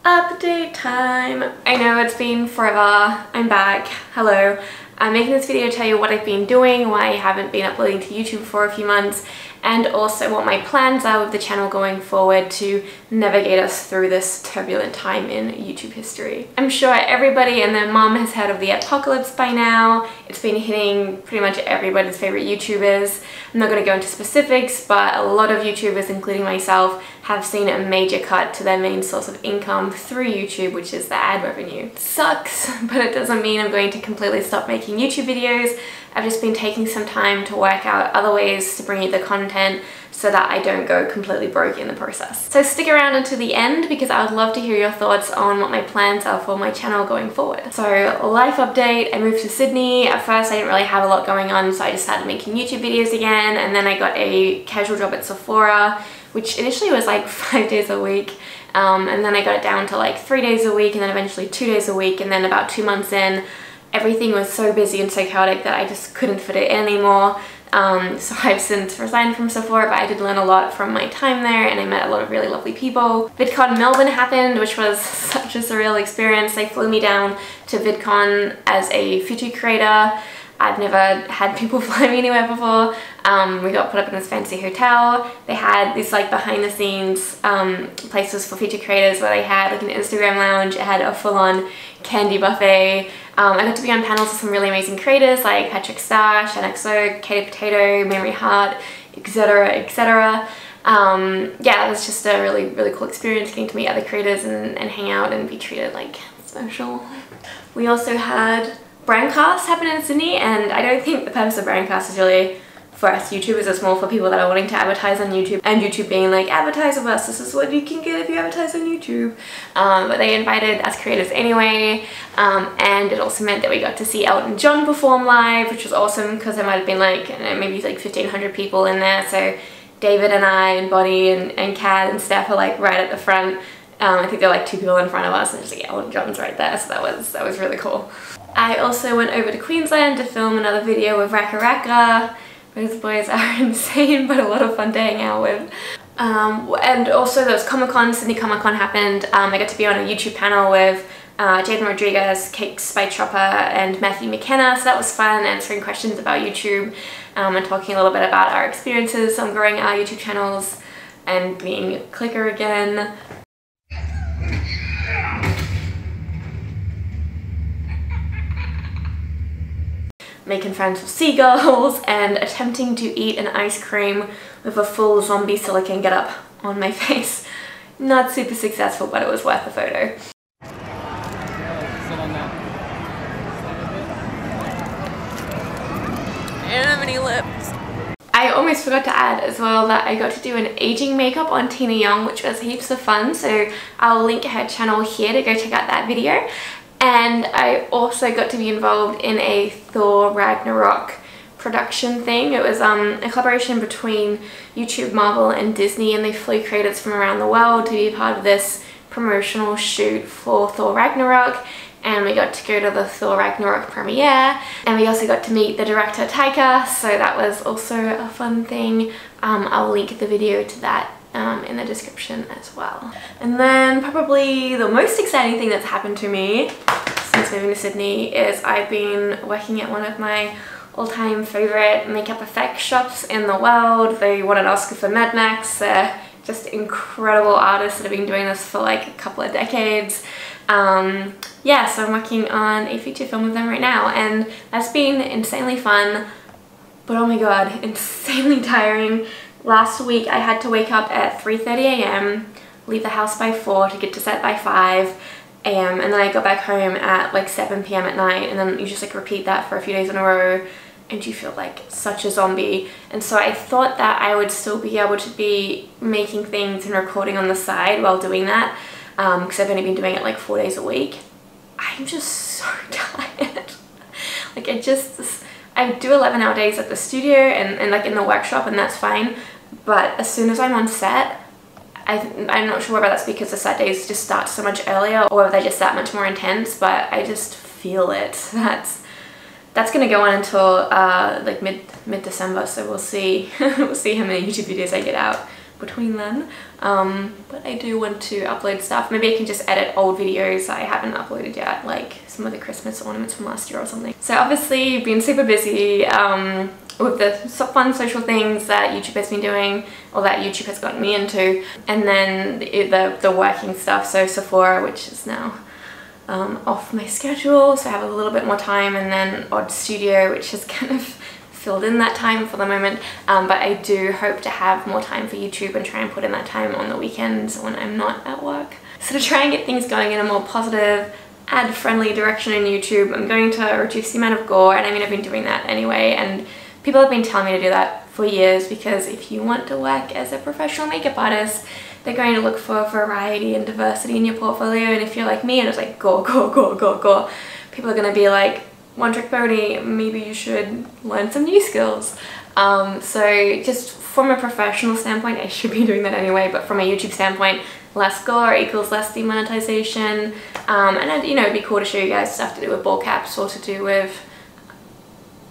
Update time. I know it's been forever. I'm back. Hello. I'm making this video to tell you what I've been doing, why I haven't been uploading to YouTube for a few months, and also what my plans are with the channel going forward to navigate us through this turbulent time in YouTube history. I'm sure everybody and their mom has heard of the apocalypse by now. It's been hitting pretty much everybody's favorite YouTubers. I'm not going to go into specifics, but a lot of YouTubers, including myself, have seen a major cut to their main source of income through YouTube, which is the ad revenue. It sucks, but it doesn't mean I'm going to completely stop making YouTube videos. I've just been taking some time to work out other ways to bring you the content so that I don't go completely broke in the process. So stick around until the end because I would love to hear your thoughts on what my plans are for my channel going forward. So life update, I moved to Sydney. At first I didn't really have a lot going on, so I just started making YouTube videos again, and then I got a casual job at Sephora, which initially was like 5 days a week. And then I got it down to like 3 days a week, and then eventually 2 days a week, and then about 2 months in, everything was so busy and so chaotic that I just couldn't fit it in anymore. So I've since resigned from Sephora, but I did learn a lot from my time there, and I met a lot of really lovely people. VidCon Melbourne happened, which was such a surreal experience. They flew me down to VidCon as a feature creator. I've never had people fly me anywhere before. We got put up in this fancy hotel. They had these like behind the scenes places for feature creators where they had like an Instagram lounge. It had a full-on candy buffet. I got to be on panels with some really amazing creators like Patrick Starr, ShanXO, Katy Potato, Mary Hart, etc, etc. Yeah, it was just a really cool experience getting to meet other creators and hang out and be treated like special. We also had Brandcast happen in Sydney, and I don't think the purpose of Brandcast is really for us YouTubers. It's more for people that are wanting to advertise on YouTube, and YouTube being like, advertise with us, this is what you can get if you advertise on YouTube. But they invited us creators anyway, and it also meant that we got to see Elton John perform live, which was awesome because there might have been like, I don't know, maybe like 1,500 people in there. So David and I and Bonnie and Kat and Steph are like right at the front. I think there are like 2 people in front of us, and just like Elton John's right there, so that was really cool. I also went over to Queensland to film another video with Raka Raka. Those boys are insane, but a lot of fun to hang out with. And also there was Comic-Con, Sydney Comic-Con happened. I got to be on a YouTube panel with Jaden Rodriguez, Cakes by Chopper, and Matthew McKenna, so that was fun, answering questions about YouTube and talking a little bit about our experiences on growing our YouTube channels and being a clicker again. Making friends with seagulls, and attempting to eat an ice cream with a full zombie silicone get up on my face. Not super successful, but it was worth the photo. I don't have any lips. I almost forgot to add as well that I got to do an aging makeup on Tina Young, which was heaps of fun, so I'll link her channel here to go check out that video. And I also got to be involved in a Thor Ragnarok production thing. It was a collaboration between YouTube, Marvel and Disney, and they flew creators from around the world to be part of this promotional shoot for Thor Ragnarok. And we got to go to the Thor Ragnarok premiere, and we also got to meet the director Taika, so that was also a fun thing. I'll link the video to that in the description as well. And then probably the most exciting thing that's happened to me since moving to Sydney is I've been working at one of my all-time favorite makeup effects shops in the world. They won an Oscar for Mad Max. They're just incredible artists that have been doing this for like a couple of decades. Yeah, so I'm working on a feature film with them right now, and that's been insanely fun, but oh my god, insanely tiring. Last week I had to wake up at 3:30 a.m, leave the house by 4 to get to set by 5 a.m, and then I got back home at like 7 p.m. at night, and then you just like repeat that for a few days in a row, and you feel like such a zombie. And so I thought that I would still be able to be making things and recording on the side while doing that, because I've only been doing it like 4 days a week. I'm just so tired. Like I do 11-hour days at the studio and like in the workshop, and that's fine, but as soon as I'm on set, I'm not sure whether that's because the set days just start so much earlier or whether they're just that much more intense, but I just feel it. That's gonna go on until like mid-December, so we'll see. We'll see how many YouTube videos I get out between then. But I do want to upload stuff. Maybe I can just edit old videos that I haven't uploaded yet, like some of the Christmas ornaments from last year or something. So obviously been super busy with the fun social things that YouTube has been doing, or that YouTube has gotten me into, and then the working stuff. So Sephora, which is now off my schedule, so I have a little bit more time, and then Odd Studio, which has kind of filled in that time for the moment, but I do hope to have more time for YouTube and try and put in that time on the weekends when I'm not at work. So to try and get things going in a more positive, ad-friendly direction in YouTube, I'm going to reduce the amount of gore, and I mean, I've been doing that anyway, and people have been telling me to do that for years, because if you want to work as a professional makeup artist, they're going to look for variety and diversity in your portfolio, and if you're like me and it's like gore, gore, gore, gore, gore, people are going to be like, one trick pony, maybe you should learn some new skills. So just from a professional standpoint, I should be doing that anyway, but from a YouTube standpoint, less gore equals less demonetization. And you know, it'd be cool to show you guys stuff to do with ball caps, or to do with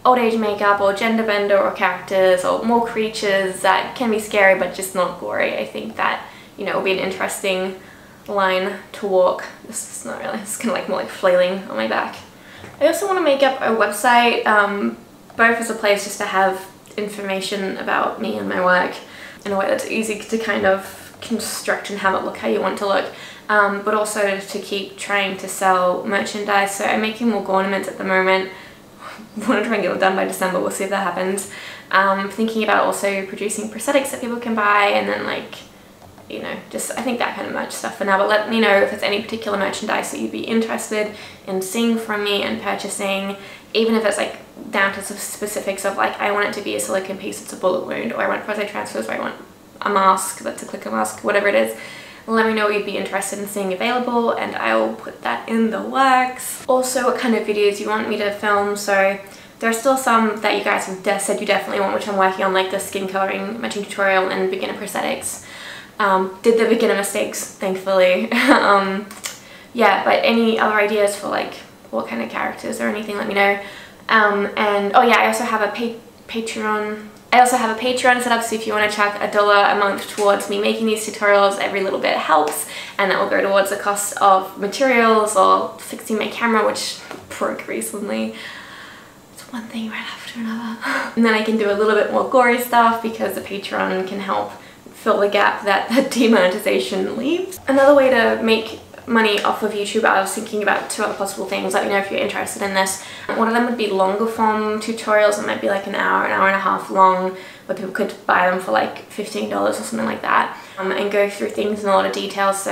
old age makeup, or gender bender, or characters, or more creatures that can be scary but just not gory. I think that, you know, will be an interesting line to walk. This is not really, it's kind of like more like flailing on my back. I also want to make up a website, both as a place just to have information about me and my work in a way that's easy to kind of construct and have it look how you want to look, but also to keep trying to sell merchandise. So I'm making more ornaments at the moment. I want to try and get it done by December, we'll see if that happens. Thinking about also producing prosthetics that people can buy, and then like, you know, just I think that kind of merch stuff for now. But let me know if there's any particular merchandise that you'd be interested in seeing from me and purchasing, even if it's like down to some specifics of like, I want it to be a silicone piece that's a bullet wound, or I want prostate transfers, or I want a mask that's a clicker mask, whatever it is. Let me know what you'd be interested in seeing available, and I'll put that in the works. Also, what kind of videos you want me to film. So there are still some that you guys have said you definitely want, which I'm working on, like the skin coloring matching tutorial and beginner prosthetics. Did the beginner mistakes, thankfully. Yeah, but any other ideas for like what kind of characters or anything, let me know. And oh yeah, I also have a Patreon. I also have a Patreon set up, so if you want to chuck $1 a month towards me making these tutorials, every little bit helps, and that will go towards the cost of materials or fixing my camera, which broke recently. It's one thing right after another. And then I can do a little bit more gory stuff, because the Patreon can help fill the gap that the demonetization leaves. Another way to make money off of YouTube, I was thinking about 2 other possible things. Let me know if you're interested in this. One of them would be longer form tutorials. It might be like an hour and a half long, where people could buy them for like $15 or something like that, and go through things in a lot of detail. So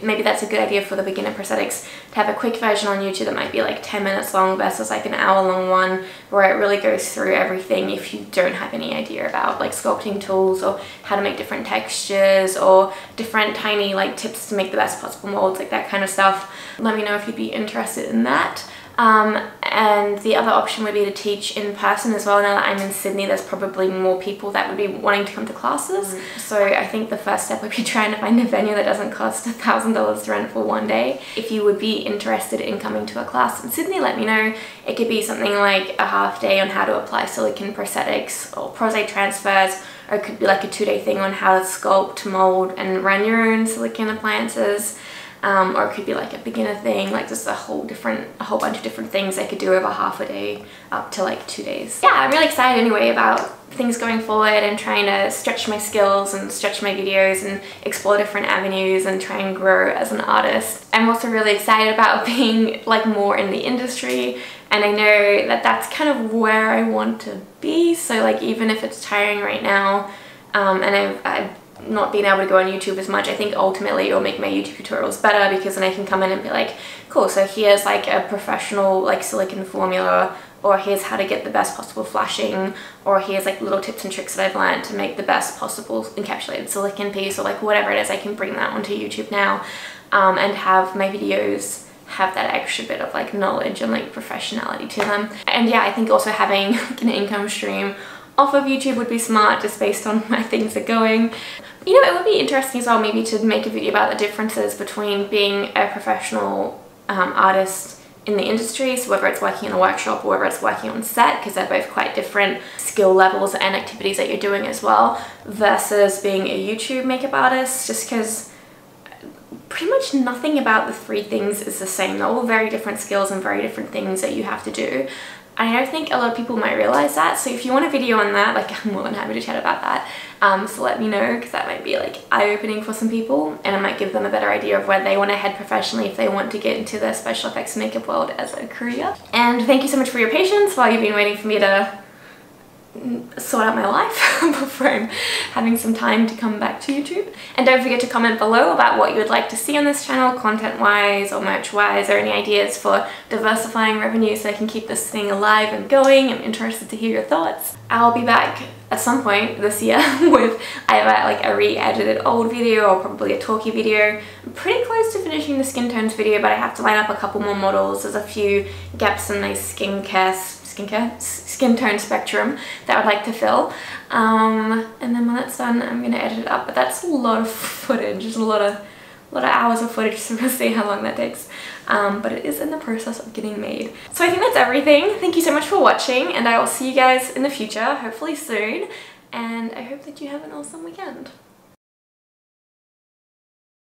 maybe that's a good idea for the beginner prosthetics, to have a quick version on YouTube that might be like 10 minutes long versus like an hour-long one, where it really goes through everything if you don't have any idea about like sculpting tools, or how to make different textures, or different tiny like tips to make the best possible molds, like that kind of stuff. Let me know if you'd be interested in that. And the other option would be to teach in person as well. Now that I'm in Sydney, there's probably more people that would be wanting to come to classes. So I think the first step would be trying to find a venue that doesn't cost $1,000 to rent for one day. If you would be interested in coming to a class in Sydney, let me know. It could be something like a half day on how to apply silicone prosthetics or prostate transfers, or it could be like a 2-day thing on how to sculpt, mold, and run your own silicone appliances. Or it could be like a beginner thing, like just a whole bunch of different things I could do over half a day up to like 2 days. Yeah, I'm really excited anyway about things going forward, and trying to stretch my skills and stretch my videos and explore different avenues and try and grow as an artist. I'm also really excited about being like more in the industry, and I know that that's kind of where I want to be. So like, even if it's tiring right now, and I've not being able to go on YouTube as much, I think ultimately it'll make my YouTube tutorials better, because then I can come in and be like, cool, so here's like a professional like silicone formula, or here's how to get the best possible flashing, or here's like little tips and tricks that I've learned to make the best possible encapsulated silicone piece, or like whatever it is. I can bring that onto YouTube now, and have my videos have that extra bit of like knowledge and like professionality to them. And yeah, I think also having like an income stream off of YouTube would be smart, just based on where things are going. You know, it would be interesting as well maybe to make a video about the differences between being a professional artist in the industry, so whether it's working in a workshop or whether it's working on set, because they're both quite different skill levels and activities that you're doing as well, versus being a YouTube makeup artist, just because pretty much nothing about the three things is the same. They're all very different skills and very different things that you have to do. And I don't think a lot of people might realize that. So if you want a video on that, like, I'm more than happy to chat about that. So let me know, because that might be like eye-opening for some people, and it might give them a better idea of where they want to head professionally if they want to get into the special effects makeup world as a career. And thank you so much for your patience while you've been waiting for me to sort out my life before I'm having some time to come back to YouTube. And don't forget to comment below about what you would like to see on this channel, content-wise or merch-wise, or any ideas for diversifying revenue so I can keep this thing alive and going. I'm interested to hear your thoughts. I'll be back at some point this year with either like a re-edited old video or probably a talkie video. I'm pretty close to finishing the skin tones video, but I have to line up a couple more models. There's a few gaps in my skin tone spectrum that I would like to fill, and then when that's done I'm gonna edit it up. But that's a lot of footage, just a lot of hours of footage, so we'll see how long that takes, but it is in the process of getting made. So I think that's everything. Thank you so much for watching, and I will see you guys in the future, hopefully soon, and I hope that you have an awesome weekend.